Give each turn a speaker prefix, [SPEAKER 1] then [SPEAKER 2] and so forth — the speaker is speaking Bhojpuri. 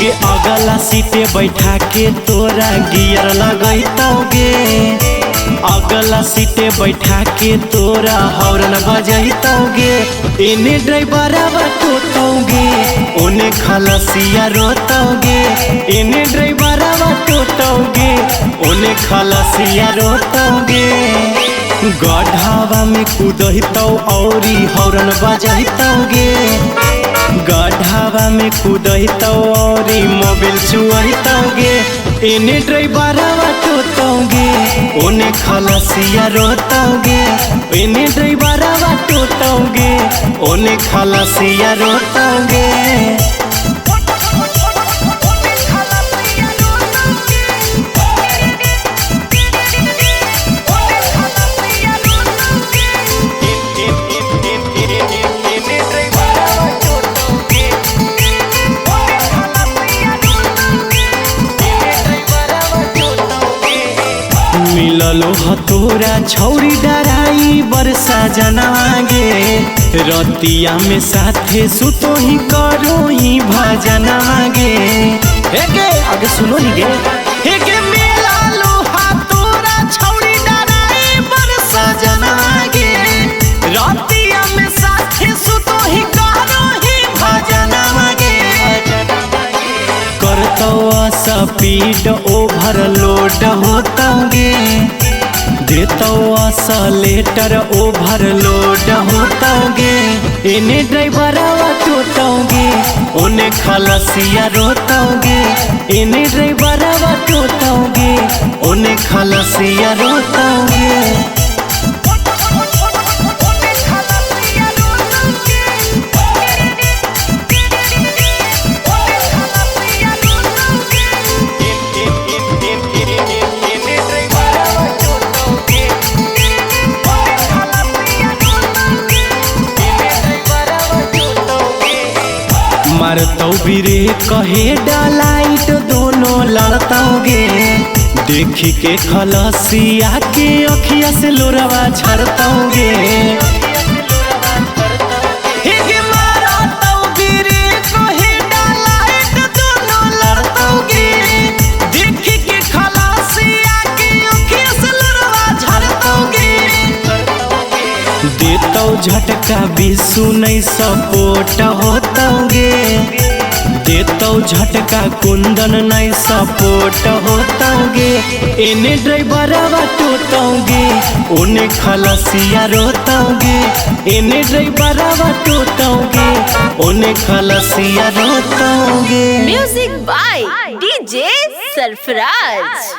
[SPEAKER 1] गे अगला सीटे बैठा के तोरा गियर लगैतौगे, अगला सीटे बैठा के तोरा हॉर्न बजैतौगे। एने ड्राइवरवा टोतौगे, ओने खलसिया रोतौगे। एने ड्राइवरवा टोतौगे, ओने खलसिया रोतौगे। गढ़ावा में कूदतौ औरी हॉर्न बजैतौगे, गढ़ावा में कूदतौ औरी मोबिल छुअतौगे। एने ड्राइवरवा टोतौगे, ओने खलसिया रोतौगे। एने ड्राइवरवा टोतौगे, ओने खलसिया रोतौगे। मिललो हतोरा छौरी डराई बरसा जनागे, रतिया में साथे सुतो ही करो ही भजनागे। हे गे आगे सुनो नी गे, हे गे मिललो हतोरा छौरी डराई बरसा जनागे, रतिया में साथे सुतो ही करो ही भजनागे। करतौ स्पीड ओवरलोड होतौगे, देतौ असलेटर ओवरलोड होतौगे। एने ड्राइवरवा टोतौगे, ओने खलसिया रोतौगे। एने ड्राइवरवा टोतौगे, ओने खलसिया रोतौगे। मारतौ बिरे कहे डालाइट दोनों लड़तौगे, देखी के खलसिया के अखिया से लोरवा झरतौगे। हे गे मारतौ बिरे कहे डालाइट दोनों लड़तौगे, देखी के खलसिया के अखिया से लोरवा झरतौगे। देतौ झटका भी सुनै सपोर्ट होतौगे, देतौ झटका कुंदन नहीं सपोर्ट होतौगे। एने ड्राइवरवा टोतौगे, ओने खलसिया रोतौगे। एने ड्राइवरवा टोतौगे, ओने खलसिया रोतौगे।
[SPEAKER 2] Music by DJ Sarfaraz.